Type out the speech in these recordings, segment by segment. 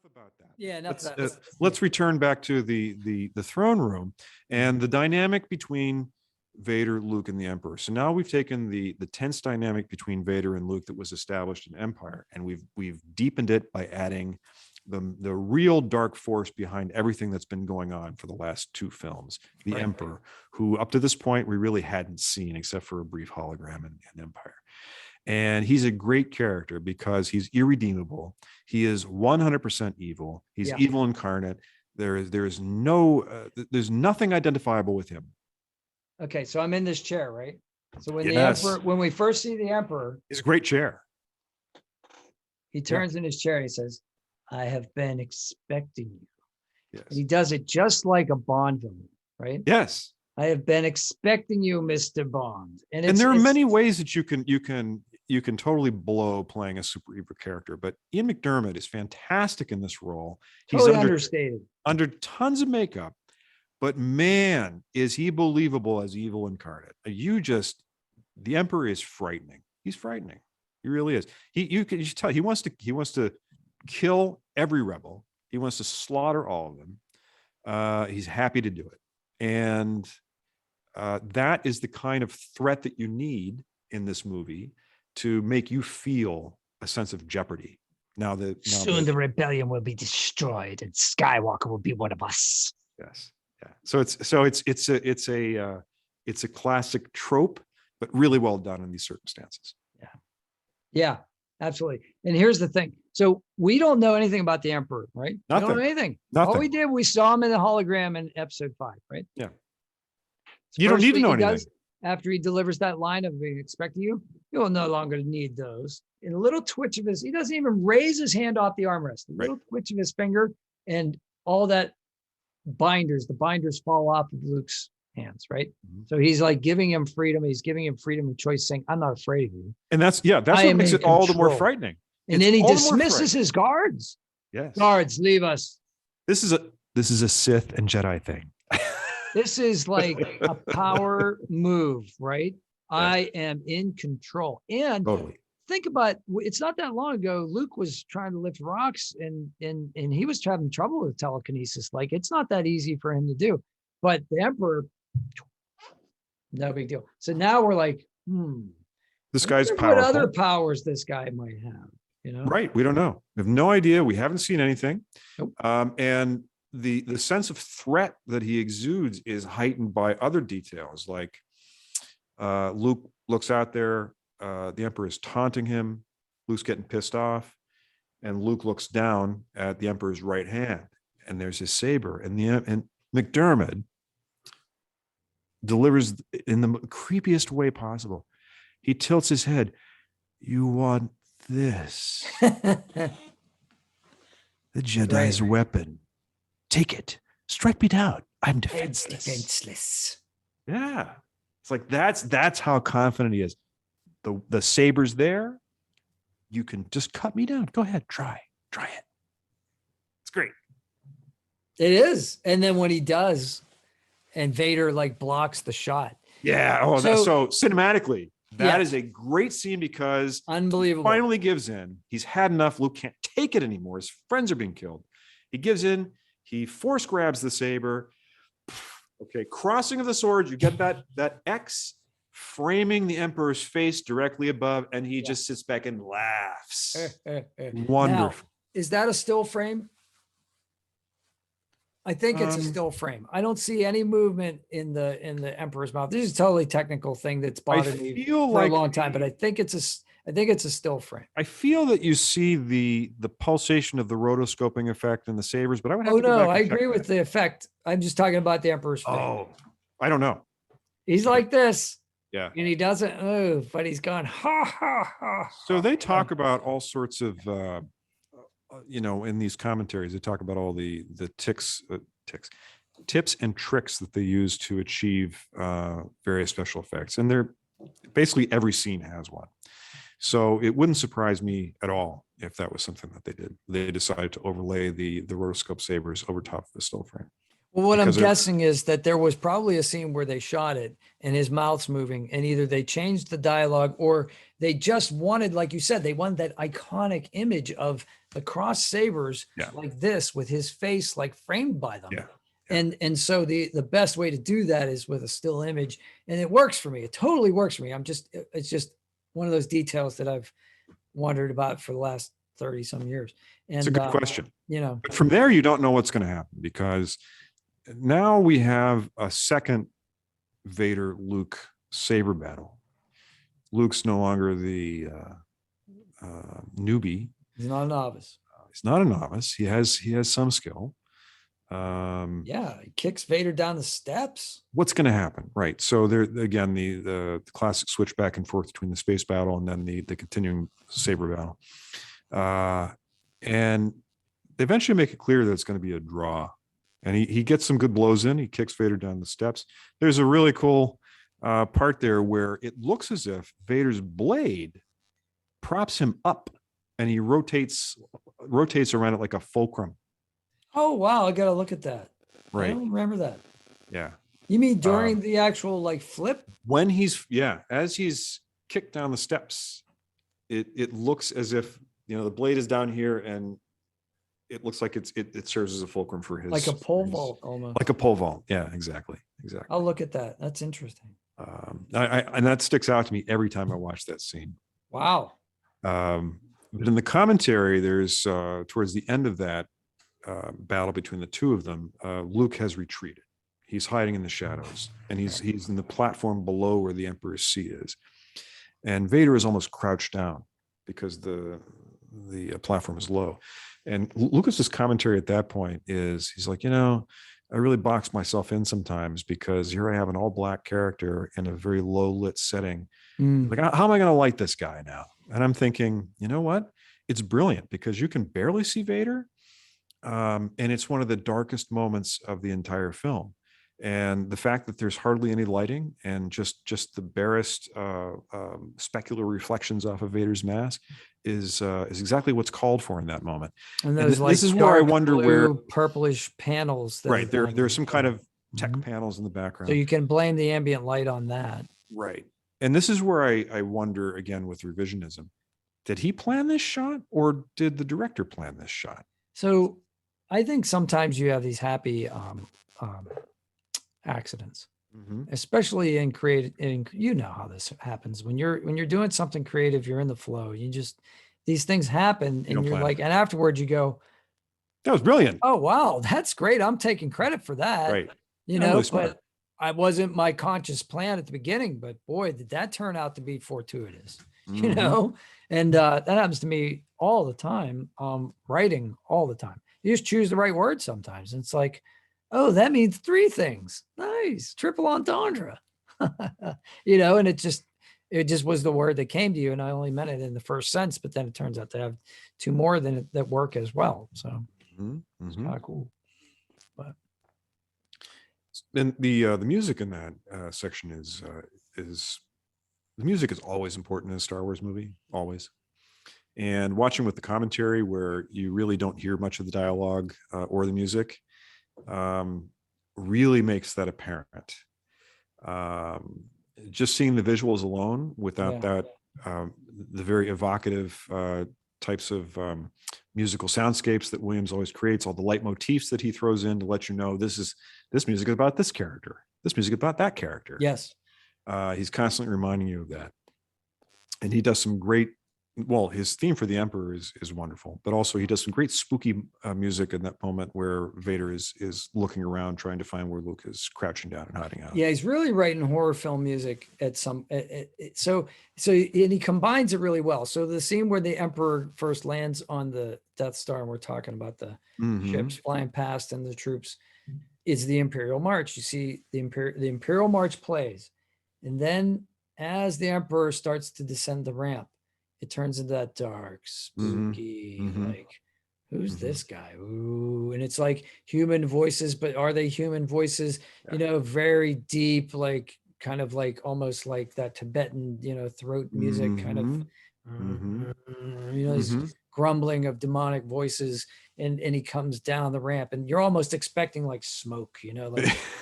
about that. Yeah, enough Let's, of that. let's return back to the throne room and the dynamic between Vader, Luke, and the Emperor. So now we've taken the tense dynamic between Vader and Luke that was established in Empire, and we've deepened it by adding the real dark force behind everything that's been going on for the last two films, the Emperor, who up to this point we really hadn't seen except for a brief hologram in Empire. And he's a great character because he's irredeemable. He is 100% evil. He's evil incarnate. There's nothing identifiable with him. Okay, so I'm in this chair, right? So when the Yes. Emperor, when we first see the Emperor, He's a great chair. he turns in his chair. He says, "I have been expecting you." Yes. And he does it just like a Bond villain, right? Yes. I have been expecting you, Mr. Bond. And there are many ways that you can totally blow playing a super evil character, but Ian McDiarmid is fantastic in this role. He's totally understated, under tons of makeup, but man, is he believable as evil incarnate. The Emperor is frightening. He's frightening. He really is. You can tell he wants to kill every rebel. He wants to slaughter all of them. He's happy to do it. And that is the kind of threat that you need in this movie to make you feel a sense of jeopardy. Soon the rebellion will be destroyed, and Skywalker will be one of us. Yes, yeah. It's a classic trope, but really well done in these circumstances. Yeah, absolutely. And here's the thing: so we don't know anything about the Emperor, right? Nothing. We don't know anything. Nothing. All we did, we saw him in the hologram in Episode 5, right? Yeah. So you don't need to know anything. After he delivers that line of "being expecting you," you'll no longer need those. In a little twitch of he doesn't even raise his hand off the armrest. A little twitch of his finger, and all that the binders fall off of Luke's hands, right? Mm-hmm. So he's like giving him freedom. He's giving him freedom of choice, saying, "I'm not afraid of you." And that's what makes it all the more frightening. And then he dismisses his guards. Yes. Guards, leave us. This is a Sith and Jedi thing. This is like a power move, right? Yes. I am in control. And totally. Think about, it's not that long ago, Luke was trying to lift rocks and he was having trouble with telekinesis. Like, it's not that easy for him to do. But the Emperor, no big deal. So now we're like, this guy's powerful. What other powers this guy might have, you know? Right. We don't know. We have no idea. We haven't seen anything. Nope. And the sense of threat that he exudes is heightened by other details, like Luke looks out there, the Emperor is taunting him, Luke's getting pissed off, and Luke looks down at the Emperor's right hand, and there's his saber, and McDiarmid delivers in the creepiest way possible. He tilts his head. "You want this? The Jedi's weapon. Take it. Strike me down. I'm defenseless." Yeah. It's like that's how confident he is. The saber's there. You can just cut me down. Go ahead. Try it. It's great. It is. And then when he does, and Vader like blocks the shot. Yeah. Oh, so cinematically, that is a great scene because unbelievable. He finally gives in. He's had enough. Luke can't take it anymore. His friends are being killed. He gives in. He force grabs the saber. Okay, crossing of the swords. You get that X framing the Emperor's face directly above, and he just sits back and laughs. Wonderful. Now, is that a still frame? I think it's a still frame. I don't see any movement in the Emperor's mouth. This is a totally technical thing that's bothered me for a long time, but I think it's a still frame. I feel that you see the pulsation of the rotoscoping effect in the sabers, but I would have to go back and I agree with the effect. I'm just talking about the Emperor's face. Oh, I don't know. He's like this. Yeah. And he doesn't move, but he's gone, ha, ha, ha. So they talk about all sorts of, in these commentaries, they talk about all the tips and tricks that they use to achieve various special effects. And they're basically every scene has one. So it wouldn't surprise me at all if that was something that they did. They decided to overlay the rotoscope sabers over top of the still frame. Well, what I'm because they're- guessing is that there was probably a scene where they shot it and his mouth's moving, and either they changed the dialogue or they just wanted, like you said, they wanted that iconic image of the cross sabers Yeah. like this with his face like framed by them. Yeah. And so the best way to do that is with a still image, and it works for me. It totally works for me. It's just one of those details that I've wondered about for the last 30 some years. And It's a good question. you know, But from there, you don't know what's going to happen, because now we have a second Vader Luke saber battle. Luke's no longer the newbie. he's not a novice. He's not a novice. He has some skill. Yeah, he kicks Vader down the steps. What's going to happen? Right. So there again, the classic switch back and forth between the space battle and then the continuing saber battle. And they eventually make it clear that it's going to be a draw. And he gets some good blows in. He kicks Vader down the steps. There's a really cool part there where it looks as if Vader's blade props him up, and he rotates around it like a fulcrum. Oh wow, I gotta look at that. I Right. don't remember that. Yeah. You mean during the actual like flip? When as he's kicked down the steps, it looks as if, the blade is down here, and it looks like it serves as a fulcrum for his, Like a pole vault almost. like a pole vault. Yeah, exactly. I'll look at that. That's interesting. And that sticks out to me every time I watch that scene. Wow. But in the commentary, there's towards the end of that battle between the two of them, Luke has retreated. He's hiding in the shadows, and he's in the platform below where the Emperor's seat is. And Vader is almost crouched down because the platform is low. And Lucas's commentary at that point is, he's like, I really box myself in sometimes, because here I have an all black character in a very low lit setting. Like, how am I going to light this guy now? And I'm thinking, you know what? It's brilliant, because you can barely see Vader. And it's one of the darkest moments of the entire film. And the fact that there's hardly any lighting, and just the barest specular reflections off of Vader's mask is exactly what's called for in that moment. And those this is where I wonder where purplish panels. Right. There's some kind of tech Mhm. panels in the background. So you can blame the ambient light on that. Right. And this is where I wonder again with revisionism. Did he plan this shot, or did the director plan this shot? So I think sometimes you have these happy accidents, especially in creative. And you know how this happens when you're doing something creative. You're in the flow. These things happen, and you're like, and afterwards you go, that was brilliant. Oh wow, that's great. I'm taking credit for that. Right. Really but I wasn't my conscious plan at the beginning. But boy, did that turn out to be fortuitous. And that happens to me all the time. Writing all the time. You just choose the right word sometimes. And it's like, oh, that means 3 things. Nice. Triple entendre. And it just was the word that came to you. And I only meant it in the first sense, but then it turns out to have 2 more than that work as well. So it's kind of cool. But and the music in that section is the music is always important in a Star Wars movie, always. And watching with the commentary, where you really don't hear much of the dialogue or the music, really makes that apparent. Just seeing the visuals alone, without that, the very evocative types of musical soundscapes that Williams always creates, all the leitmotifs that he throws in to let you know this music is about this character, this music is about that character. Yes. He's constantly reminding you of that. And he does some great, his theme for the Emperor is wonderful, but also he does some great spooky music in that moment where Vader is looking around trying to find where Luke is crouching down and hiding out. Yeah, he's really writing horror film music at some so and he combines it really well. So the scene where the Emperor first lands on the Death Star, and we're talking about the ships flying past and the troops, is the Imperial March. You see the Imperial March plays, and then as the Emperor starts to descend the ramp, it turns into that dark, spooky, like, who's this guy? Ooh, and it's like human voices, but are they human voices? Very deep, like kind of like almost like that Tibetan, throat music kind of, these grumbling of demonic voices. and he comes down the ramp, and you're almost expecting like smoke,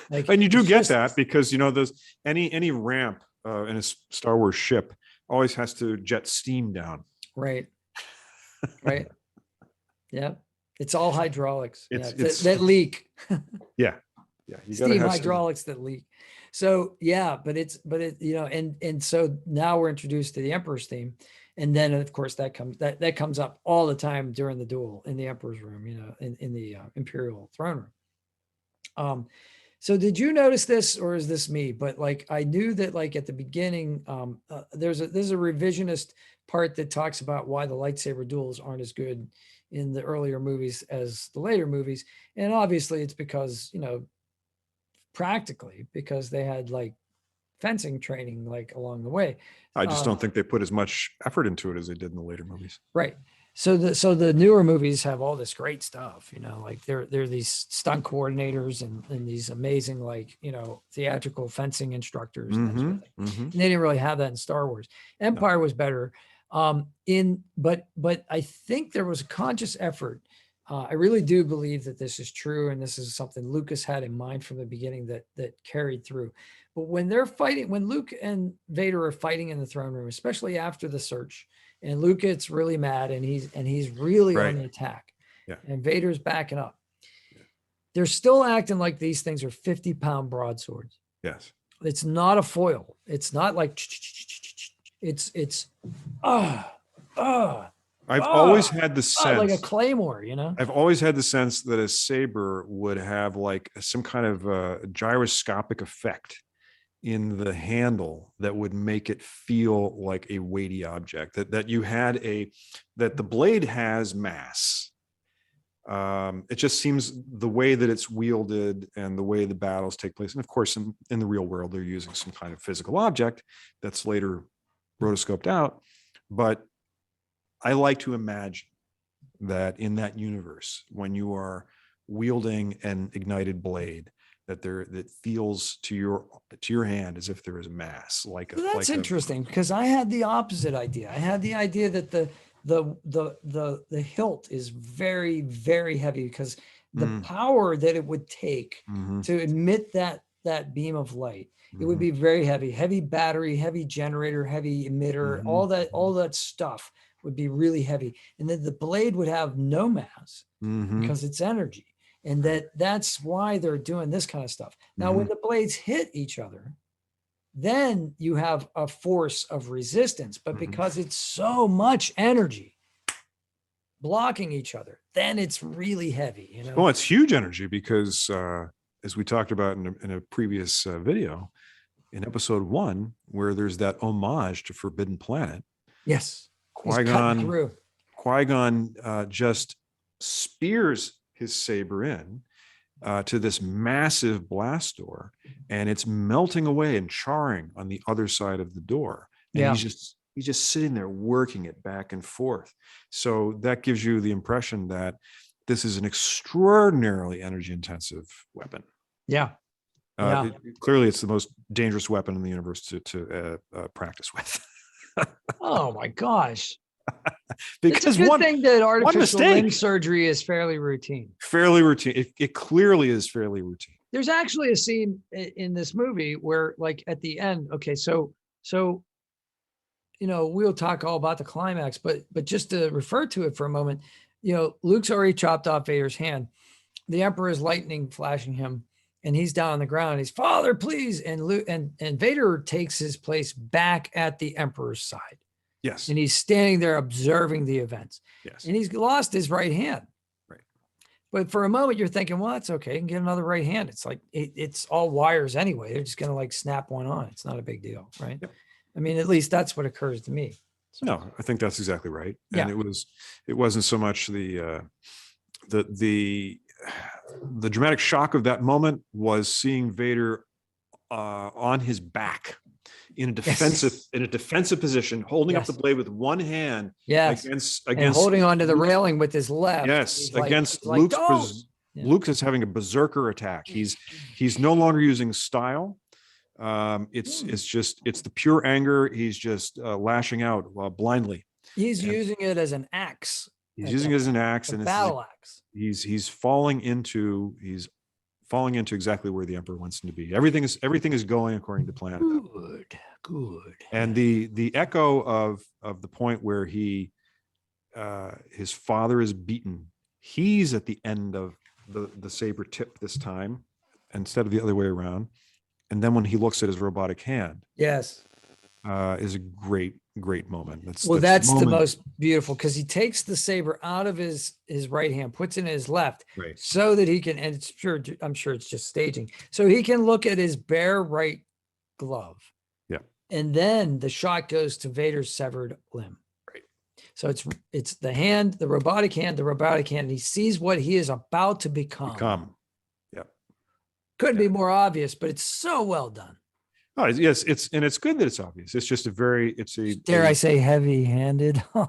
like And you do it's get just- that because, there's any ramp in a Star Wars ship always has to jet steam down. right, right, yeah, it's all hydraulics, It's that leak. yeah. You gotta Steam have some- hydraulics that leak. So yeah, but it and so now we're introduced to the Emperor's theme, and then of course that comes up all the time during the duel in the Emperor's room, in the Imperial throne room. So did you notice this, or is this me? But like I knew that like at the beginning, there's a revisionist part that talks about why the lightsaber duels aren't as good in the earlier movies as the later movies, and obviously it's because practically because they had like fencing training like along the way. I just don't think they put as much effort into it as they did in the later movies. Right. So the newer movies have all this great stuff, like they're these stunt coordinators and these amazing like, theatrical fencing instructors. And that sort of thing. And they didn't really have that in Star Wars. Empire was better. But I think there was a conscious effort. I really do believe that this is true, and this is something Lucas had in mind from the beginning that carried through. But when they're fighting, when Luke and Vader are fighting in the throne room, especially after the search, and Luke gets really mad, and he's really on the attack, and Vader's backing up. They're still acting like these things are 50-pound broadswords. Yes, it's not a foil. It's not like it's I've always had the sense like a claymore, I've always had the sense that a saber would have like some kind of gyroscopic effect in the handle that would make it feel like a weighty object, that you had that the blade has mass. It just seems the way that it's wielded and the way the battles take place. And of course, in the real world, they're using some kind of physical object that's later rotoscoped out. But I like to imagine that in that universe, when you are wielding an ignited blade, that feels to your hand as if there is mass. That's interesting, because I had the opposite idea. I had the idea that the hilt is very, very heavy, because the power that it would take to emit that beam of light, it would be very heavy battery, heavy generator, heavy emitter, all that stuff would be really heavy. And then the blade would have no mass because it's energy. And that's why they're doing this kind of stuff. Now, when the blades hit each other, then you have a force of resistance, but because it's so much energy blocking each other, then it's really heavy, Well, it's huge energy because, as we talked about in a previous video, in episode 1, where there's that homage to Forbidden Planet. Yes. Qui-Gon just spears his saber in to this massive blast door, and it's melting away and charring on the other side of the door. And he's just sitting there working it back and forth. So that gives you the impression that this is an extraordinarily energy intensive weapon. Clearly it's the most dangerous weapon in the universe to practice with. Oh my gosh. Because it's a good thing that artificial limb mistake. Surgery is fairly routine. It clearly is fairly routine. There's actually a scene in this movie where, like, at the end, okay, so we'll talk all about the climax, but just to refer to it for a moment, Luke's already chopped off Vader's hand. The Emperor is lightning flashing him, and he's down on the ground. He's, "Father, please!" And Luke and Vader takes his place back at the Emperor's side. Yes. And he's standing there observing the events. Yes. And he's lost his right hand. Right. But for a moment, you're thinking, well, it's okay. You can get another right hand. It's like, it's all wires anyway. They're just going to like snap one on. It's not a big deal. Right. Yep. I mean, at least that's what occurs to me. So. No, I think that's exactly right. And yeah. it wasn't so much the dramatic shock of that moment was seeing Vader on his back in a defensive position, holding up the blade with one hand against and holding onto the railing with his left. Yes, against Luke's Luke is having a berserker attack. He's no longer using style. It's the pure anger. He's just lashing out blindly. He's using it as an axe. He's using it as an axe, a and battle axe. he's falling into exactly where the emperor wants him to be. Everything is going according to plan. Good. And the echo of the point where his father is beaten, he's at the end of the saber tip this time instead of the other way around. And then when he looks at his robotic hand, Yes. is a great moment. That's the most beautiful, because he takes the saber out of his right hand, puts it in his left, right, so that he can, and I'm sure it's just staging, so he can look at his bare right glove. Yeah. And then the shot goes to Vader's severed limb. Right. So it's the hand, the robotic hand, and he sees what he is about to become. Yep. Couldn't be more obvious, but it's so well done. Oh, yes, it's good that it's obvious. It's just Dare I say heavy-handed? Sorry,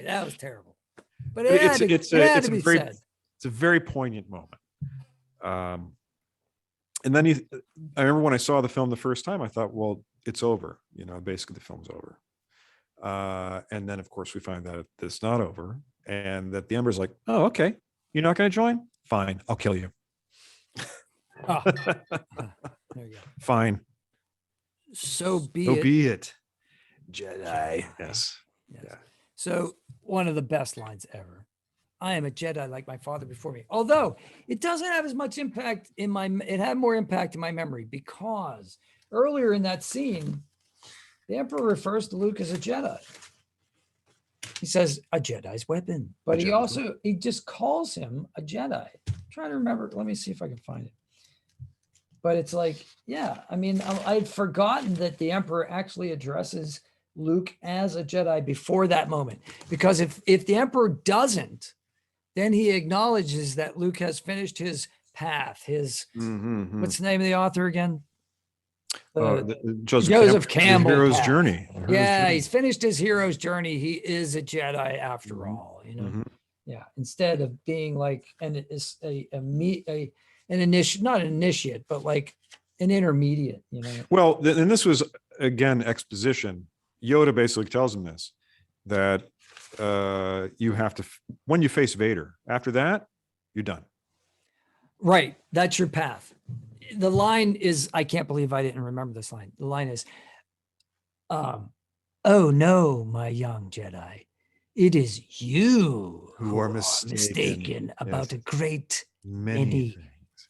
that was terrible. But it had to be said. It's a very poignant moment. And then I remember when I saw the film the first time, I thought, well, it's over. Basically the film's over. And then of course we find that it's not over, and that the Emperor's like, oh, okay, you're not going to join? Fine, I'll kill you. Oh. There you go. Fine. So be it. Jedi. Yes. Yeah. So one of the best lines ever. I am a Jedi like my father before me. Although it doesn't have as much impact it had more impact in my memory, because earlier in that scene, the Emperor refers to Luke as a Jedi. He says a Jedi's weapon, but he just calls him a Jedi. I'm trying to remember. Let me see if I can find it. But it's like, yeah, I mean, I'd forgotten that the Emperor actually addresses Luke as a Jedi before that moment. Because if the Emperor doesn't, then he acknowledges that Luke has finished his path. What's the name of the author again? Joseph Campbell. Hero's journey. He's finished his hero's journey. He is a Jedi after all, Yeah. Instead of being like not an initiate, but like an intermediate, Well, and this was again exposition. Yoda basically tells him this, that you have to, when you face Vader, after that, you're done. Right. That's your path. The line is, I can't believe I didn't remember this line. The line is, oh no, my young Jedi, it is you who are mistaken about a great many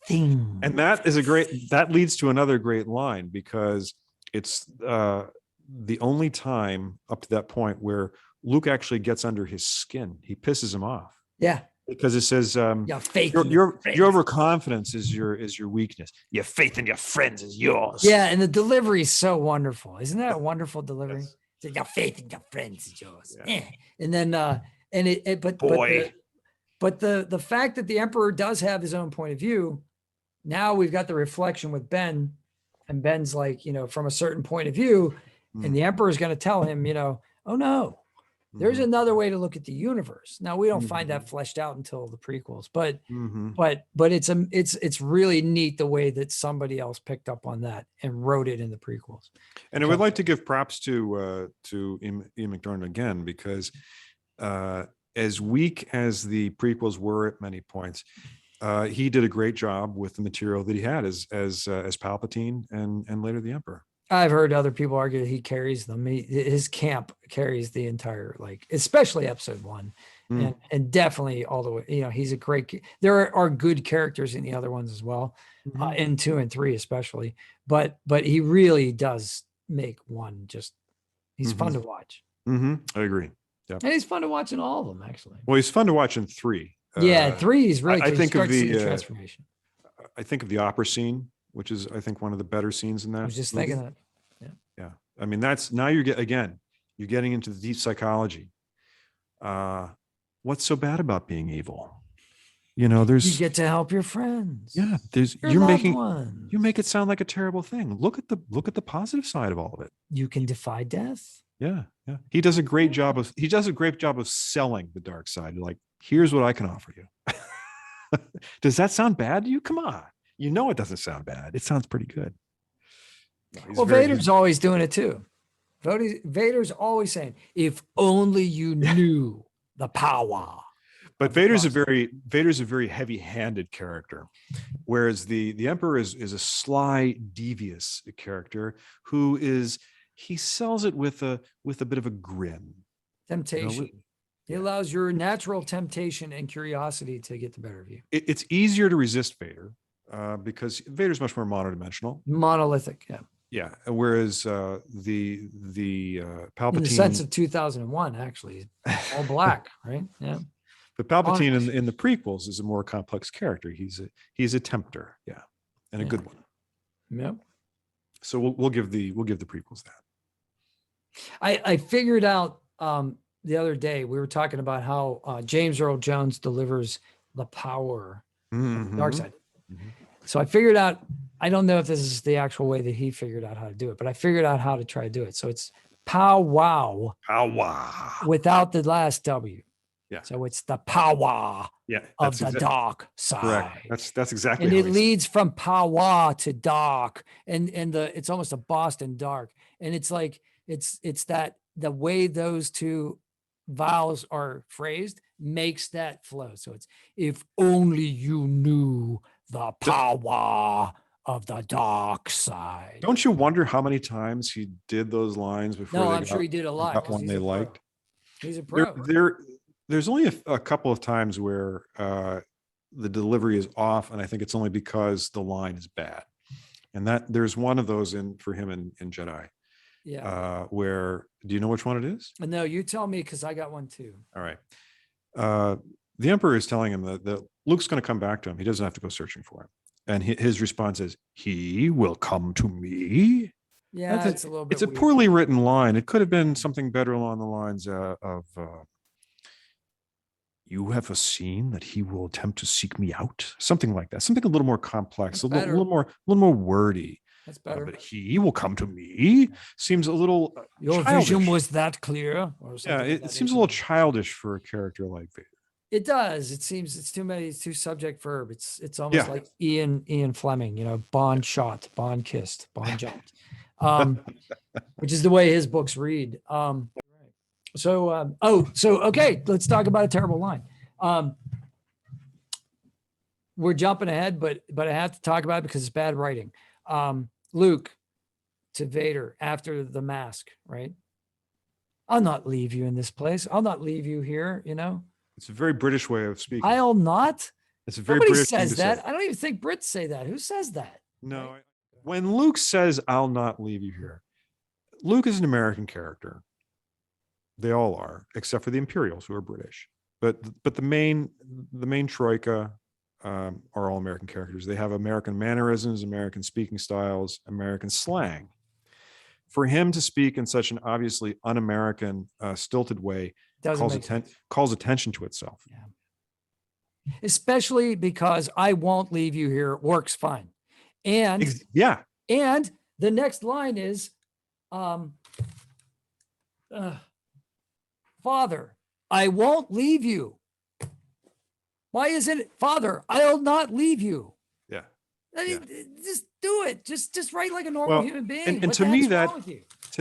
things. And that leads to another great line, because it's the only time up to that point where Luke actually gets under his skin. He pisses him off. Yeah. Because it says, your overconfidence is your weakness. Your faith in your friends is yours. Yeah, and the delivery is so wonderful. Isn't that a wonderful delivery? Yes. So your faith in your friends is yours. Yeah. And then but the fact that the Emperor does have his own point of view, now we've got the reflection with Ben, and Ben's like, from a certain point of view, and the Emperor is going to tell him, oh no, there's another way to look at the universe. Now we don't find that fleshed out until the prequels, but it's really neat the way that somebody else picked up on that and wrote it in the prequels. And I would like to give props to Ian McDermott again, because as weak as the prequels were at many points, he did a great job with the material that he had as Palpatine and later the Emperor. I've heard other people argue that he carries them. His camp carries the entire, especially episode 1, and definitely all the way. He's a great. There are good characters in the other ones as well, in 2 and 3 especially. But he really does make 1 just. He's fun to watch. I agree. Yeah, and he's fun to watch in all of them, actually. Well, he's fun to watch in 3. Yeah, 3 is really. I think of the transformation. I think of the opera scene, which is, I think, one of the better scenes in that. I was just thinking that. Yeah. I mean, that's, now you're getting into the deep psychology. What's so bad about being evil? You get to help your friends. Yeah. You make it sound like a terrible thing. Look at the positive side of all of it. You can defy death. Yeah. Yeah. He does a great job of selling the dark side. Like, here's what I can offer you. Does that sound bad to you? Come on. It doesn't sound bad. It sounds pretty good. Vader's always doing it too. Vader's always saying, if only you knew the power. But Vader's a very heavy-handed character, whereas the Emperor is a sly, devious character he sells it with a bit of a grin. Temptation. He allows your natural temptation and curiosity to get the better of you. It's easier to resist Vader because Vader's much more monodimensional. Monolithic, yeah. Yeah, whereas the Palpatine, in the sense of 2001, actually, all black, right? Yeah. But Palpatine in the prequels is a more complex character. He's a tempter, yeah, and a good one. Yep. So we'll give the prequels that. I figured out the other day, we were talking about how James Earl Jones delivers the power of the dark side. Mm-hmm. So I figured out, I don't know if this is the actual way that he figured out how to do it, but I figured out how to try to do it. So it's pow wow. Pow wow. Without the last W. Yeah. So it's the power of the dark side. Correct. That's exactly. And it leads from power to dark, and it's almost a Boston dark, and it's like it's that the way those two vowels are phrased makes that flow. So it's if only you knew the power of the dark side. Don't you wonder how many times he did those lines before? No, I'm sure he did a lot. Got one they liked. He's a pro. There's only a couple of times where the delivery is off, and I think it's only because the line is bad. And that there's one of those for him in Jedi. Yeah. Where do you know which one it is? No, you tell me, because I got one too. All right. The Emperor is telling him that Luke's going to come back to him. He doesn't have to go searching for him. And his response is, "He will come to me." Yeah, it's a little bit. It's a poorly written line. It could have been something better along the lines of. You have seen that he will attempt to seek me out, something like that, something a little more complex, a little more wordy. That's better. But he will come to me seems a little. Your childish. vision was that clear, or yeah, it seems a little childish for a character like Vader. It does. It seems it's too many. It's too subject verb. It's almost like Ian Fleming. Bond shot, Bond kissed, Bond jumped, which is the way his books read. So okay, let's talk about a terrible line. We're jumping ahead, but I have to talk about it because it's bad writing. Luke to Vader after the mask, right? I'll not leave you in this place. I'll not leave you here. It's a very British way of speaking. I'll not. It's a very Nobody British says thing to that. say. I don't even think Brits say that. Who says that? No. Right? When Luke says, "I'll not leave you here," Luke is an American character. They all are, except for the Imperials, who are British. But the main troika are all American characters. They have American mannerisms, American speaking styles, American slang. For him to speak in such an obviously un-American, stilted way calls attention to itself. Yeah. Especially because "I won't leave you here" works fine. And and the next line is, "Father, I won't leave you." Why isn't it, "Father, I'll not leave you"? Yeah. I mean, just do it. Just write like a normal human being. And to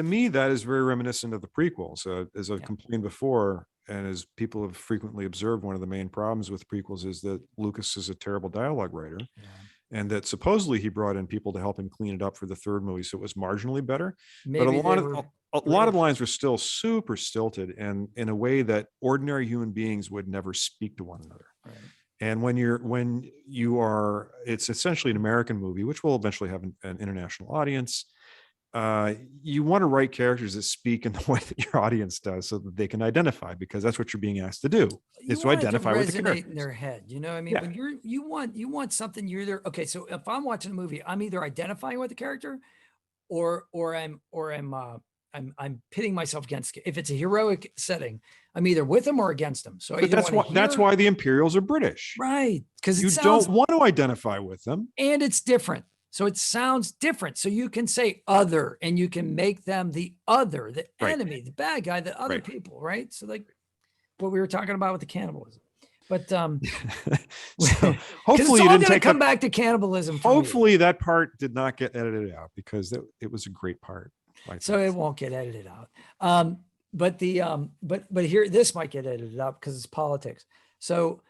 me, that is very reminiscent of the prequels. As I've complained before, and as people have frequently observed, one of the main problems with prequels is that Lucas is a terrible dialogue writer. Yeah. And that supposedly he brought in people to help him clean it up for the third movie, so it was marginally better. Maybe but a lot of lines were still super stilted, and in a way that ordinary human beings would never speak to one another. Right. And when you are, it's essentially an American movie, which will eventually have an international audience. You want to write characters that speak in the way that your audience does, so that they can identify, because that's what you're being asked to do, is to identify with the character in their head. You know what I mean? When you want something, you're either, okay, so if I'm watching a movie, I'm either identifying with the character or I'm pitting myself against. If it's a heroic setting, I'm either with them or against them. So that's why the Imperials are British, right? Because you don't want to identify with them, and it's different. So it sounds different. So you can say "other," and you can make them the other, the enemy, the bad guy, the other people, right? So like what we were talking about with the cannibalism. But so hopefully you didn't come back to cannibalism. Hopefully that part did not get edited out, because it was a great part. So it won't get edited out. But here, this might get edited out because it's politics. So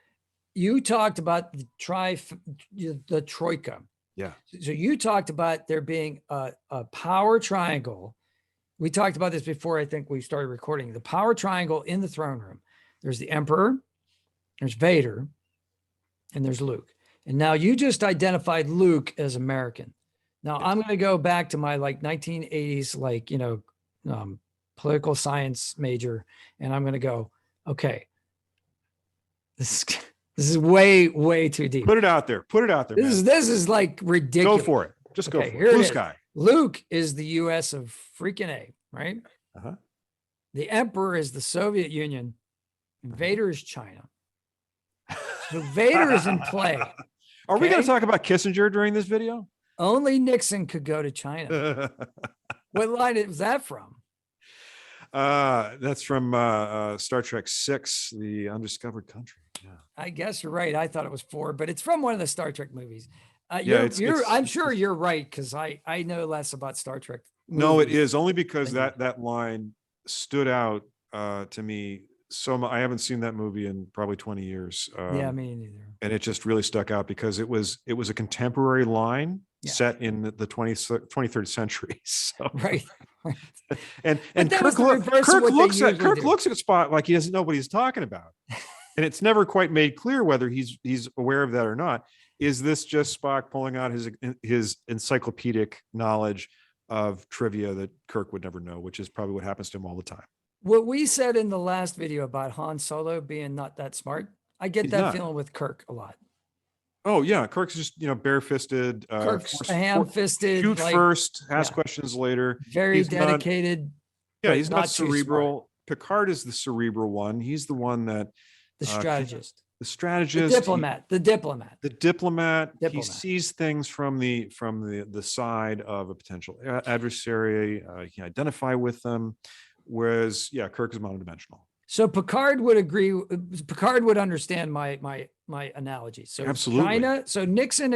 you talked about the troika. Yeah. So you talked about there being a power triangle. We talked about this before I think we started recording. The power triangle in the throne room. There's the Emperor, there's Vader, and there's Luke. And now you just identified Luke as American. Now I'm going to go back to my like 1980s, like, political science major. And I'm going to go, okay, this is way, way too deep. Put it out there. Put it out there. This is like ridiculous. Go for it. Just go for it. Blue sky. Luke is the US of freaking A, right? Uh-huh. The Emperor is the Soviet Union. And Vader is China. So Vader is in play. Are we going to talk about Kissinger during this video? Only Nixon could go to China. What line was that from? That's from Star Trek VI, The Undiscovered Country. Yeah. I guess you're right. I thought it was 4, but it's from one of the Star Trek movies. I'm sure you're right because I know less about Star Trek movies. No, it is only because that line stood out to me. So I haven't seen that movie in probably 20 years. Yeah, me neither. And it just really stuck out because it was a contemporary line set in the 23rd century. So. Right. And Kirk looks at Spock like he doesn't know what he's talking about. And it's never quite made clear whether he's aware of that or not. Is this just Spock pulling out his encyclopedic knowledge of trivia that Kirk would never know, which is probably what happens to him all the time. What we said in the last video about Han Solo being not that smart, I get that feeling with Kirk a lot. Oh yeah, Kirk's just bare-fisted. Kirk's ham-fisted. Shoot first, ask questions later. Very dedicated. He's not cerebral. Picard is the cerebral one. He's the one that the strategist. The diplomat. He sees things from the side of a potential adversary. He can identify with them. Whereas, Kirk is monodimensional. So Picard would agree. Picard would understand my analogy. So absolutely. China. So Nixon.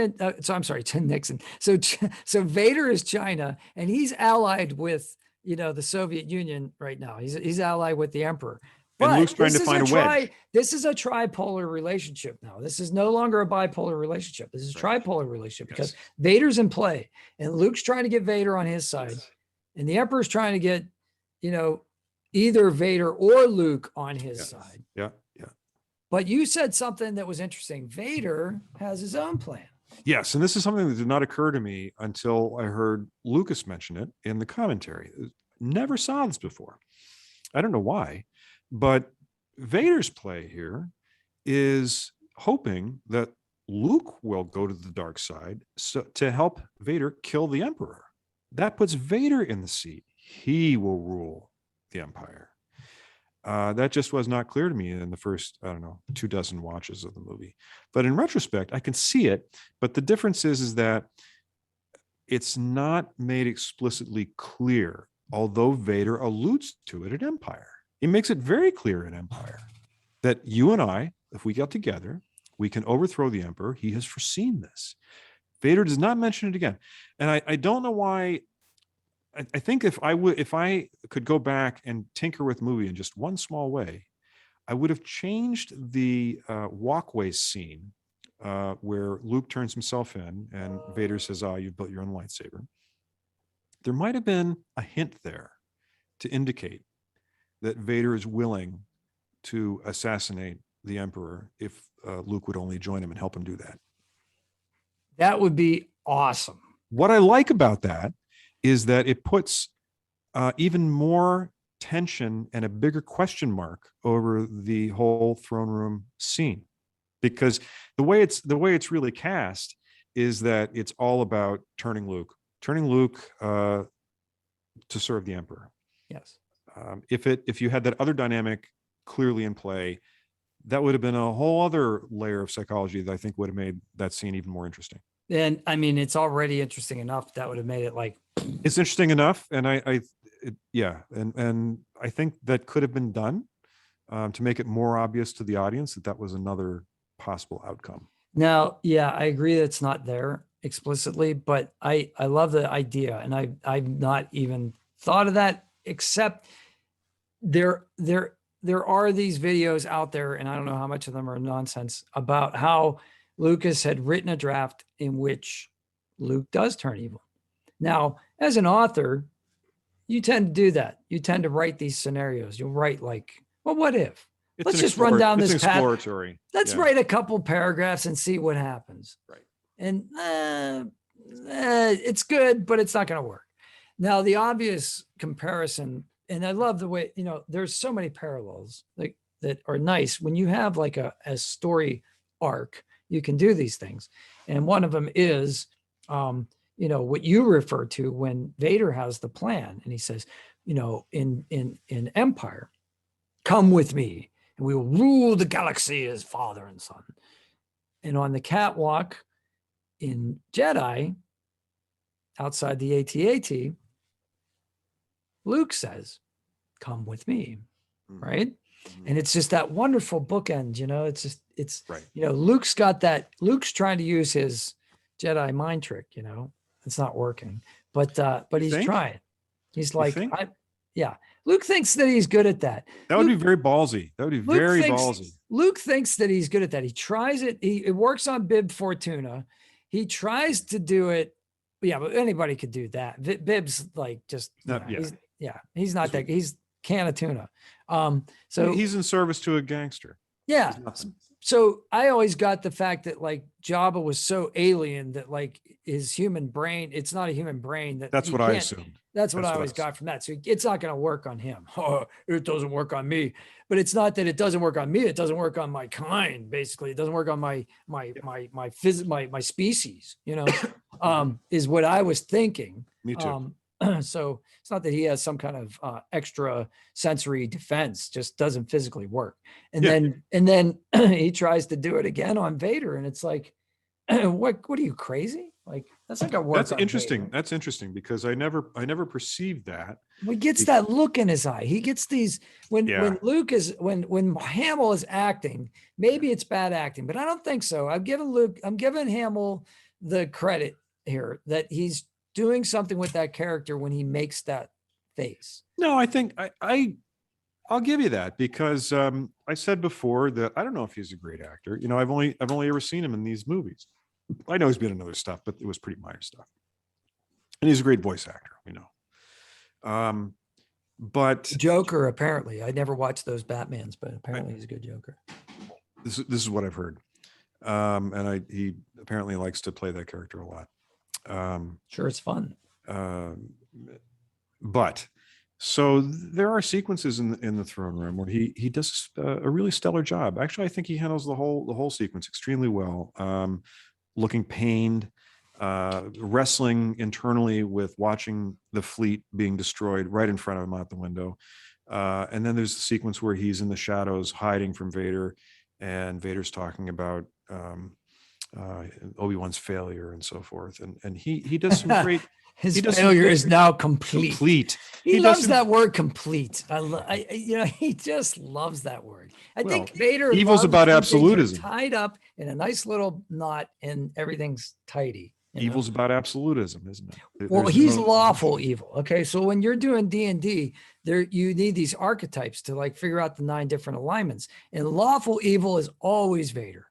Nixon. So Vader is China, and he's allied with the Soviet Union right now. He's allied with the Emperor. But and Luke's trying to find a wedge. This is a tripolar relationship now. This is no longer a bipolar relationship. This is a tripolar relationship because Vader's in play, and Luke's trying to get Vader on his side, and the Emperor's trying to get either Vader or Luke on his side. Yeah. But you said something that was interesting. Vader has his own plan. Yes. And this is something that did not occur to me until I heard Lucas mention it in the commentary. Never saw this before. I don't know why, but Vader's play here is hoping that Luke will go to the dark side to help Vader kill the Emperor. That puts Vader in the seat. He will rule the Empire. That just was not clear to me in the first, 24 watches of the movie. But in retrospect, I can see it. But the difference is that it's not made explicitly clear, although Vader alludes to it at Empire. He makes it very clear in Empire that you and I, if we got together, we can overthrow the Emperor. He has foreseen this. Vader does not mention it again. And I don't know why. I think if I could go back and tinker with the movie in just one small way, I would have changed the walkway scene where Luke turns himself in and Vader says, you've built your own lightsaber. There might have been a hint there to indicate that Vader is willing to assassinate the Emperor if Luke would only join him and help him do that. That would be awesome. What I like about that is that it puts even more tension and a bigger question mark over the whole throne room scene, because the way it's really cast is that it's all about turning Luke to serve the Emperor. Yes. If you had that other dynamic clearly in play, that would have been a whole other layer of psychology that I think would have made that scene even more interesting. And I mean, it's already interesting enough. That would have made it like, it's interesting enough. And and I think that could have been done to make it more obvious to the audience that was another possible outcome. Now, I agree that it's not there explicitly, but I love the idea. And I've not even thought of that, except there are these videos out there, and I don't know how much of them are nonsense, about how Lucas had written a draft in which Luke does turn evil. Now, as an author, you tend to do that. You tend to write these scenarios. You'll write like, well, what if? Let's just run down this path. Exploratory. Let's write a couple paragraphs and see what happens. Right. And it's good, but it's not going to work. Now, the obvious comparison, and I love the way, there's so many parallels like that are nice. When you have like a story arc, you can do these things. And one of them is, what you refer to when Vader has the plan and he says, in Empire, come with me and we will rule the galaxy as father and son. And on the catwalk in Jedi, outside the AT-AT, Luke says, come with me, right? Mm-hmm. And it's just that wonderful bookend, it's right. Luke's trying to use his Jedi mind trick, it's not working, but he's trying. He's like, Luke thinks that he's good at that. That would be very ballsy. That would be very ballsy. Luke thinks that he's good at that. He tries it. It works on Bib Fortuna. He tries to do it. Yeah, but anybody could do that. Bib's like just, he's not that. He's can of tuna. So he's in service to a gangster. Yeah. So I always got the fact that like Jabba was so alien that like his human brain, it's not a human brain. That's what I assumed. That's what I always got from that. So it's not going to work on him. Oh, it doesn't work on me. But it's not that it doesn't work on me. It doesn't work on my kind. Basically, it doesn't work on my species. Is what I was thinking. Me too. So it's not that he has some kind of extra sensory defense, just doesn't physically work. And then he tries to do it again on Vader. And it's like, what are you, crazy? Like, that's not gonna work. That's interesting. Vader. That's interesting because I never perceived that. He gets that look in his eye. He gets these when when Hamill is acting, maybe it's bad acting, but I don't think so. I'm giving Hamill the credit here that he's doing something with that character when he makes that face. No, I think I'll give you that because I said before that I don't know if he's a great actor. I've only ever seen him in these movies. I know he's been in other stuff, but it was pretty minor stuff. And he's a great voice actor, we know. But Joker, apparently, I never watched those Batmans, but apparently he's a good Joker. This is what I've heard, and he apparently likes to play that character a lot. Sure, it's fun. But so there are sequences in the throne room where he does a really stellar job. Actually, I think he handles the whole sequence extremely well. Looking pained, wrestling internally with watching the fleet being destroyed right in front of him out the window. And then there's the sequence where he's in the shadows hiding from Vader, and Vader's talking about Obi-Wan's failure and so forth. And he does some great. His failure is now complete. He loves that word complete. He just loves that word. I think Vader evil's about absolutism. Tied up in a nice little knot and everything's tidy. Evil's about absolutism, isn't it? Well, he's lawful evil. Okay. So when you're doing D&D, you need these archetypes to like figure out the 9 different alignments. And lawful evil is always Vader.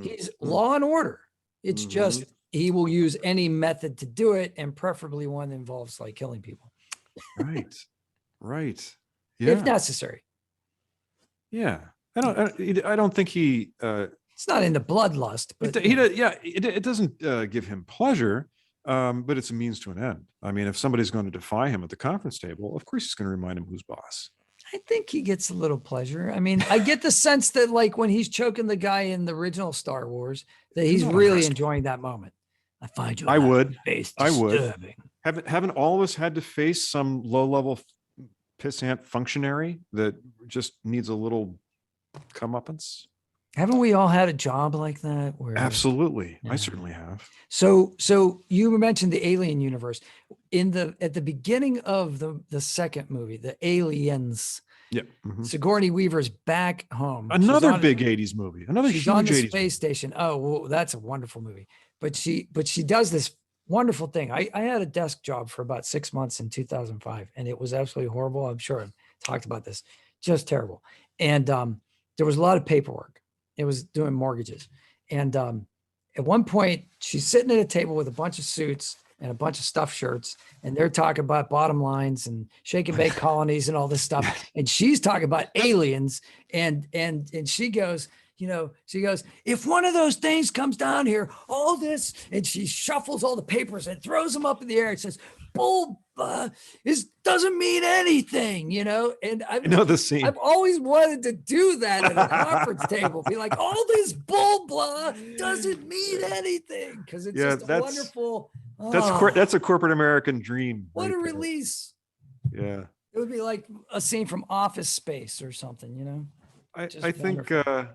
He's law and order. It's just he will use any method to do it, and preferably one that involves like killing people. Right. Yeah. If necessary. Yeah. I don't think he. It's not into bloodlust, but it doesn't give him pleasure, but it's a means to an end. I mean, if somebody's going to defy him at the conference table, of course he's going to remind him who's boss. I think he gets a little pleasure. I mean, I get the sense that like when he's choking the guy in the original Star Wars, that he's really enjoying that moment. I find you. I would. Haven't all of us had to face some low-level pissant functionary that just needs a little comeuppance? Haven't we all had a job like that? Absolutely. Yeah. I certainly have. So you mentioned the alien universe at the beginning of the second movie, the Aliens. Yeah. Sigourney Weaver's back home. Another big 80s movie. Another huge 80s space station. Oh, well, that's a wonderful movie. But she does this wonderful thing. I had a desk job for about 6 months in 2005, and it was absolutely horrible. I'm sure I've talked about this, just terrible. And there was a lot of paperwork. It was doing mortgages. And at one point, she's sitting at a table with a bunch of suits and a bunch of stuffed shirts, and they're talking about bottom lines and shake and bake colonies and all this stuff. And she's talking about aliens. And she goes, she goes, if one of those things comes down here, all this, and she shuffles all the papers and throws them up in the air and says, bull, this doesn't mean anything, and I know the scene. I've always wanted to do that at a conference table, be like, all this bull blah doesn't mean anything, because it's just wonderful. That's a corporate American dream. What a release. Yeah. It would be like a scene from Office Space or something, I think I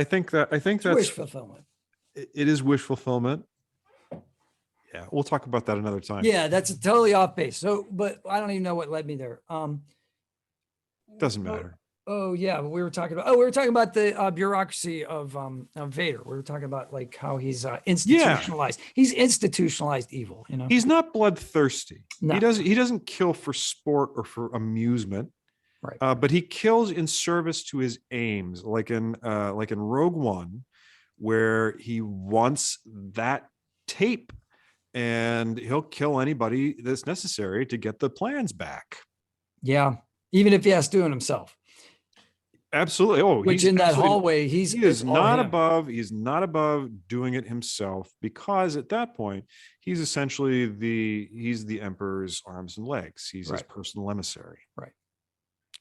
think that's wish fulfillment. It is wish fulfillment. Yeah, we'll talk about that another time. Yeah, that's a totally off base. So, but I don't even know what led me there. Doesn't matter. Oh yeah, we were talking about the bureaucracy of Vader. We were talking about like how he's institutionalized. Yeah. He's institutionalized evil. He's not bloodthirsty. No. He doesn't kill for sport or for amusement. Right. But he kills in service to his aims, like in Rogue One, where he wants that tape, and he'll kill anybody that's necessary to get the plans back. Yeah, even if he has to do it himself. Absolutely. Oh, which in that hallway, he is not above. He's not above doing it himself, because at that point, he's essentially the Emperor's arms and legs. He's his personal emissary. Right.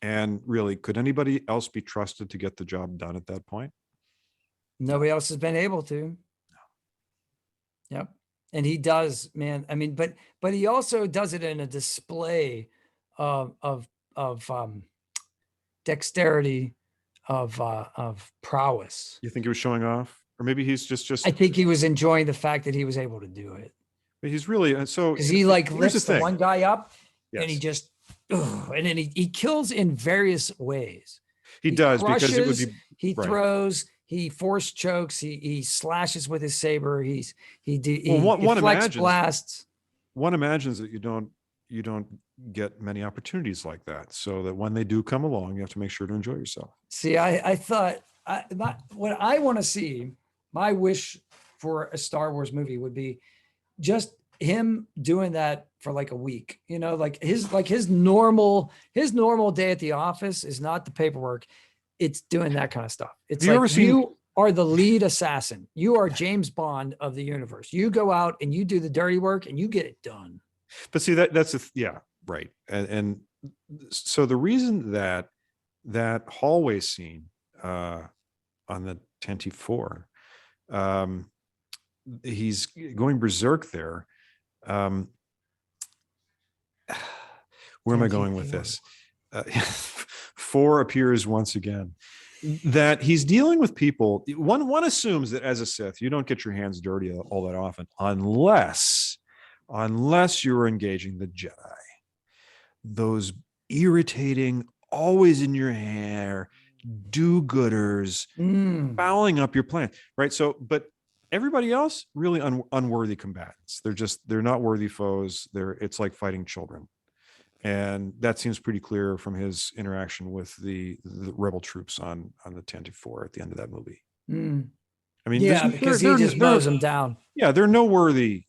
And really, could anybody else be trusted to get the job done at that point? Nobody else has been able to. No. Yep. And he does, man. I mean, but he also does it in a display of dexterity, of prowess. You think he was showing off, or maybe he's just? I think he was enjoying the fact that he was able to do it. But he's really so because he like lifts the one guy up, yes. And he just, and then he kills in various ways. He does crushes, because it would be. He throws. He force chokes. He slashes with his saber. He deflects blasts. One imagines that you don't get many opportunities like that, so that when they do come along, you have to make sure to enjoy yourself. See, I thought what I want to see, my wish for a Star Wars movie would be just him doing that for like a week. Like his normal day at the office is not the paperwork. It's doing that kind of stuff. It's you are the lead assassin. You are James Bond of the universe. You go out and you do the dirty work and you get it done. But see, right. And so the reason that hallway scene on the Tantive 4, he's going berserk there. Where am I going with this? 4 appears once again. That he's dealing with people. One assumes that as a Sith, you don't get your hands dirty all that often, unless you're engaging the Jedi. Those irritating, always in your hair, do-gooders, fouling up your plan, right? So, but everybody else, really unworthy combatants. They're not worthy foes. It's like fighting children. And that seems pretty clear from his interaction with the rebel troops on the Tantive 4 at the end of that movie. I mean, yeah, because he just mows them down. Yeah, there are no worthy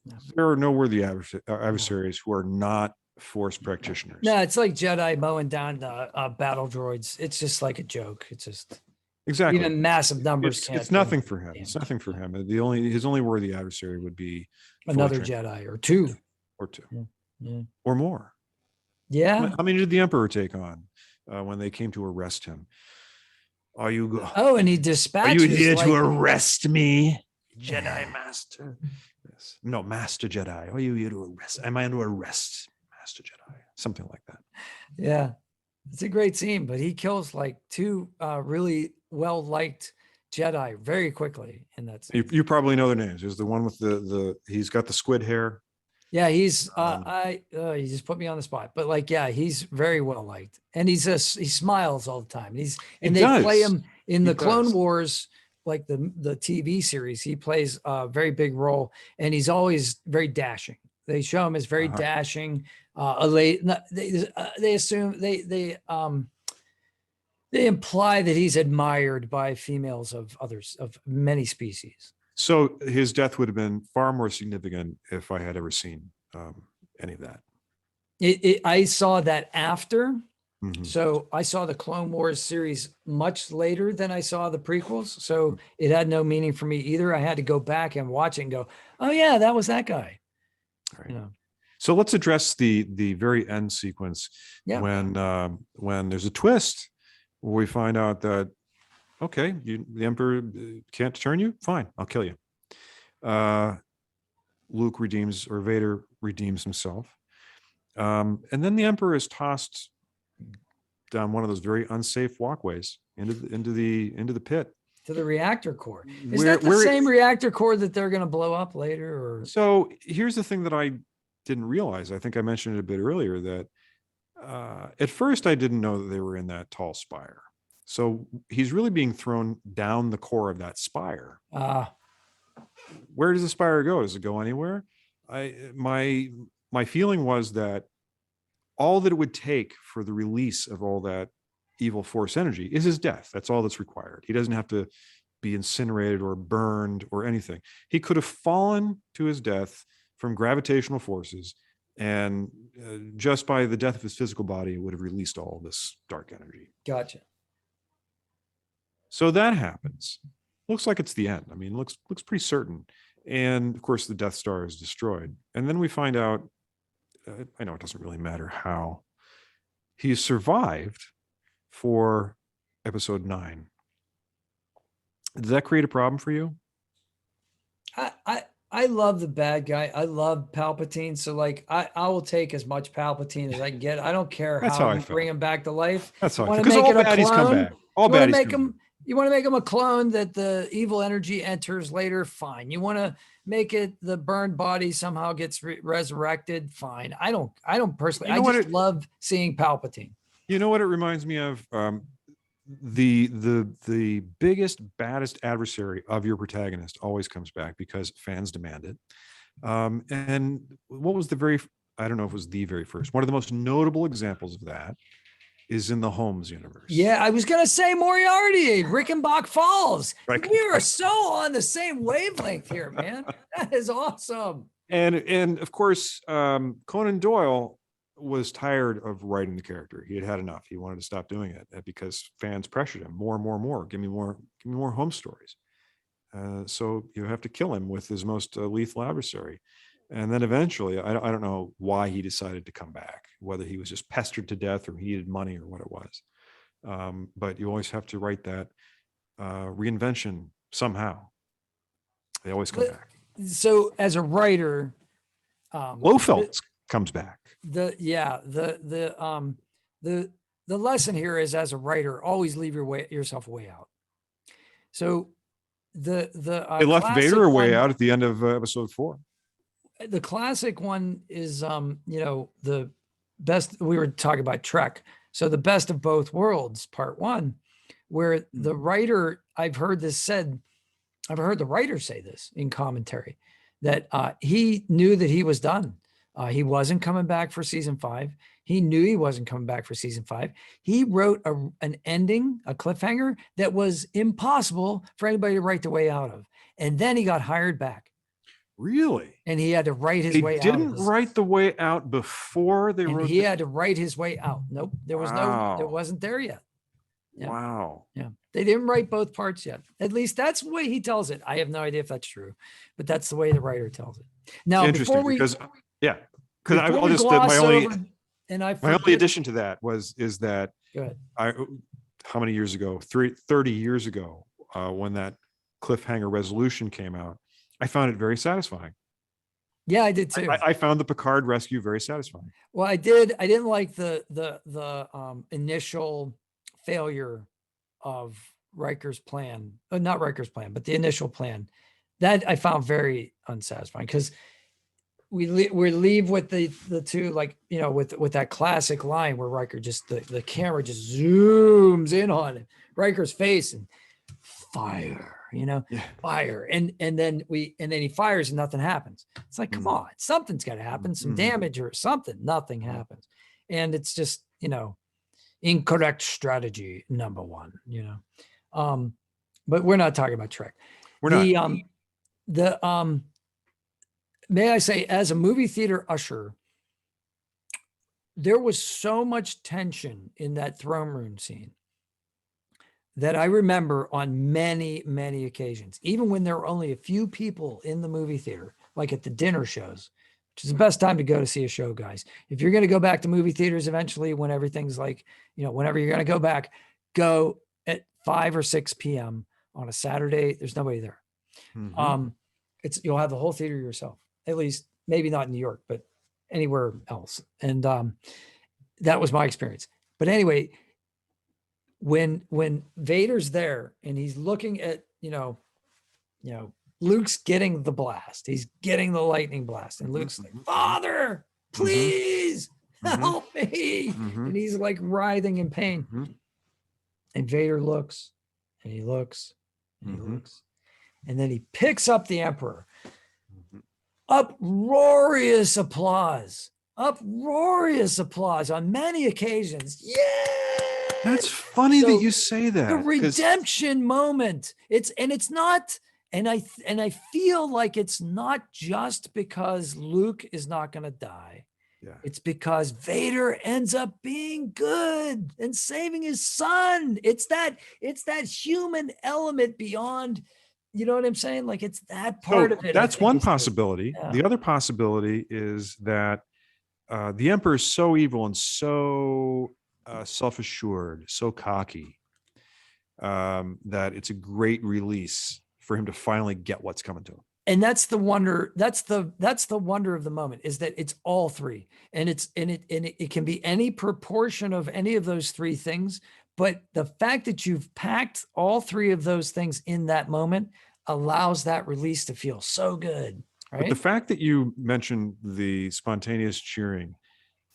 adversaries who are not Force practitioners. No, it's like Jedi mowing down battle droids. It's just like a joke. It's just exactly even massive numbers. It's nothing for him. It's nothing for him. His only worthy adversary would be another Jedi or two or more. Yeah. How many did the Emperor take on when they came to arrest him? Are you? Oh, and he dispatches. Are you here to arrest me, Jedi Master? Yes. No, Master Jedi. Are you here to arrest? Am I under arrest, Master Jedi? Something like that. Yeah, it's a great scene, but he kills like 2 really well liked Jedi very quickly, and that's you probably know their names. There's the one with he's got the squid hair. Yeah, he's he just put me on the spot, but like, yeah, he's very well liked, and he smiles all the time. They play him in the Clone Wars like the TV series, he plays a very big role, and he's always very dashing. They show him as very dashing. They assume they imply that he's admired by females of others, of many species. So his death would have been far more significant if I had ever seen any of that. I saw that after. Mhm. So I saw the Clone Wars series much later than I saw the prequels. So it had no meaning for me either. I had to go back and watch it and go, oh yeah, that was that guy. Right. You know. So let's address the very end sequence Yeah. when there's a twist where we find out that, okay, the Emperor can't turn you. Fine, I'll kill you. Luke redeems, or Vader redeems himself. And then the Emperor is tossed down one of those very unsafe walkways into the pit. To the reactor core. Is that the same reactor core that they're going to blow up later? Or so here's the thing that I didn't realize. I think I mentioned it a bit earlier that at first I didn't know that they were in that tall spire. So he's really being thrown down the core of that spire. Where does the spire go? Does it go anywhere? My feeling was that all that it would take for the release of all that evil force energy is his death. That's all that's required. He doesn't have to be incinerated or burned or anything. He could have fallen to his death from gravitational forces, and just by the death of his physical body, it would have released all this dark energy. Gotcha. So that happens. Looks like it's the end. I mean, looks pretty certain. And of course, the Death Star is destroyed. And then we find out, I know it doesn't really matter how, he survived for episode 9. Does that create a problem for you? I love the bad guy. I love Palpatine. So like I will take as much Palpatine as I can get. I don't care how you bring him back to life. That's how I feel. Because all baddies come back. All baddies come back. You want to make him a clone that the evil energy enters later? Fine. You want to make it the burned body somehow gets resurrected? Fine. I don't personally. I just love seeing Palpatine. You know what it reminds me of? The biggest, baddest adversary of your protagonist always comes back because fans demand it. And what was I don't know if it was the very first, one of the most notable examples of that is in the Holmes universe. Yeah, I was going to say Moriarty, Rickenbach Falls. Right. We are so on the same wavelength here, man. That is awesome. And of course, Conan Doyle was tired of writing the character. He had had enough. He wanted to stop doing it because fans pressured him more and more and more. Give me more Holmes stories. So you have to kill him with his most lethal adversary. And then eventually, I don't know why he decided to come back, whether he was just pestered to death or he needed money or what it was. But you always have to write that reinvention somehow. They always come back. So as a writer, Blofeld comes back. The lesson here is, as a writer, always leave yourself a way out. So they left Vader a way out at the end of episode 4. The classic one is, the best. We were talking about Trek. So the best of both worlds, part 1, where the writer, I've heard the writer say this in commentary, that he knew that he was done. He wasn't coming back for season 5. He knew he wasn't coming back for season 5. He wrote an ending, a cliffhanger that was impossible for anybody to write the way out of. And then he got hired back. Really? And he had to write his way out. They didn't write the way out before they wrote. He had to write his way out. Nope. There was it wasn't there yet. Yeah. Wow. Yeah. They didn't write both parts yet. At least that's the way he tells it. I have no idea if that's true, but that's the way the writer tells it. Now, interesting, because I'll just my only addition to that is that how many years ago? 30 years ago, when that cliffhanger resolution came out, I found it very satisfying. Yeah, I did too. I found the Picard rescue very satisfying. Well, I did. I didn't like the initial failure of Riker's plan. Not Riker's plan, but the initial plan. That I found very unsatisfying, because we leave with the two, like, with that classic line where Riker just the camera just zooms in on it, Riker's face, and fire. Yeah. fire. And then he fires and nothing happens. It's like, come on, something's got to happen, some damage or something. Nothing happens. And it's just, incorrect strategy, number one, but we're not talking about Trek. We're not. May I say, as a movie theater usher, there was so much tension in that throne room scene that I remember on many, many occasions, even when there were only a few people in the movie theater, like at the dinner shows, which is the best time to go to see a show, guys. If you're going to go back to movie theaters eventually, when everything's like, whenever you're going to go back, go at 5 or 6 p.m. on a Saturday. There's nobody there. You'll have the whole theater yourself, at least maybe not in New York, but anywhere else. And that was my experience. But anyway, when Vader's there and he's looking at, Luke's getting the blast, he's getting the lightning blast, and Luke's like, Father, please help me. And he's like writhing in pain. And Vader looks and he looks and he looks. And then he picks up the Emperor. Uproarious applause on many occasions. Yeah. That's funny that you say that. The redemption moment. And I feel like it's not just because Luke is not going to die. Yeah. It's because Vader ends up being good and saving his son. It's that human element beyond, you know what I'm saying? Like, it's that part of it. That's one possibility. Yeah. The other possibility is that the Emperor is so evil and so self-assured, so cocky, that it's a great release for him to finally get what's coming to him. And that's the wonder. That's the wonder of the moment, is that it's all three, and it can be any proportion of any of those three things. But the fact that you've packed all three of those things in that moment allows that release to feel so good. Right? But the fact that you mentioned the spontaneous cheering,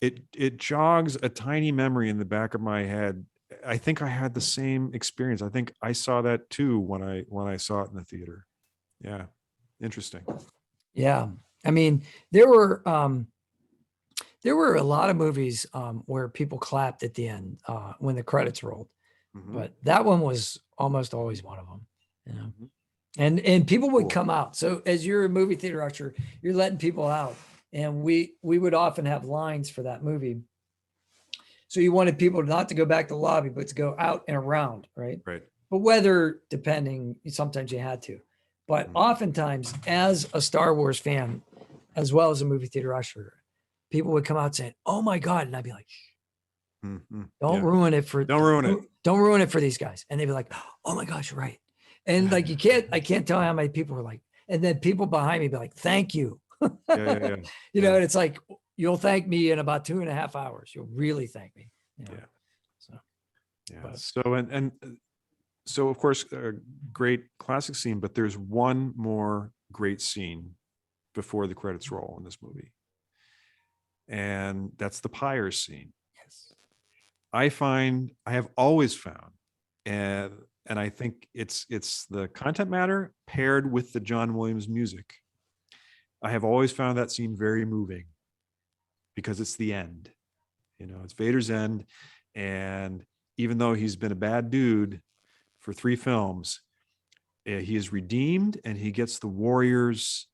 it jogs a tiny memory in the back of my head. I think I had the same experience. I think I saw that too when I saw it in the theater. Yeah. Interesting. Yeah. I mean, there were a lot of movies where people clapped at the end when the credits rolled, but that one was almost always one of them, and people would come out. So as you're a movie theater usher, you're letting people out, and we would often have lines for that movie. So you wanted people not to go back to the lobby, but to go out and around, right? Right. But weather depending, sometimes you had to. But oftentimes, as a Star Wars fan, as well as a movie theater usher, people would come out saying, "Oh my God," and I'd be like, "Don't ruin it for these guys." And they'd be like, "Oh my gosh, you're right." And like, I can't tell how many people were like, and then people behind me be like, "Thank you." Yeah. And it's like, you'll thank me in about 2.5 hours. You'll really thank me. So of course, a great classic scene, but there's one more great scene before the credits roll in this movie. And that's the pyre scene. Yes. I have always found, and I think it's the content matter paired with the John Williams music. I have always found that scene very moving because it's the end. It's Vader's end. And even though he's been a bad dude for 3 films, he is redeemed and he gets the Warriors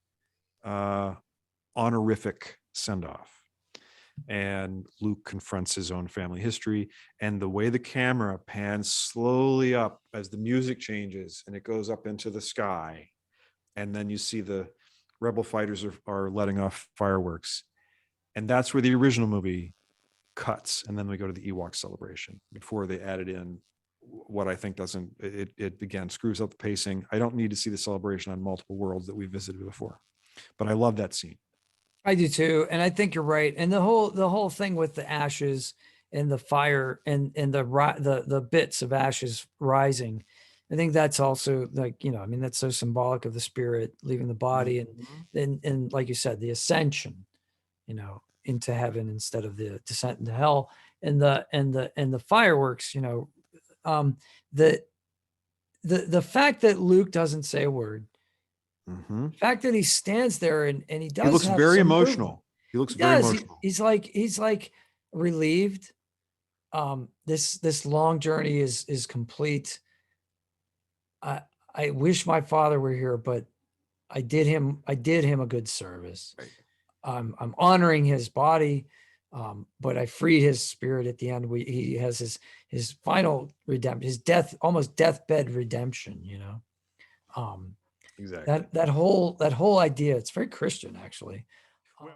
honorific send-off. And Luke confronts his own family history, and the way the camera pans slowly up as the music changes and it goes up into the sky, and then you see the rebel fighters are letting off fireworks, and that's where the original movie cuts, and then we go to the Ewok celebration before they added in what I think it again screws up the pacing. I don't need to see the celebration on multiple worlds that we visited before, but I love that scene. I do too, and I think you're right. And the whole thing with the ashes and the fire and the bits of ashes rising, I think that's also like, that's so symbolic of the spirit leaving the body, and like you said, the ascension, into heaven instead of the descent into hell, and the fireworks, the fact that Luke doesn't say a word, Mhm. the fact that he stands there and he He does looks have very some movement. emotional. He looks He very does. emotional. He's like relieved. This long journey is complete. I I wish my father were here, but I did him a good service. Right. I'm honoring his body, but I freed his spirit at the end. He has his final redemption, his almost deathbed redemption. You know, Exactly. that whole idea. It's very Christian, actually.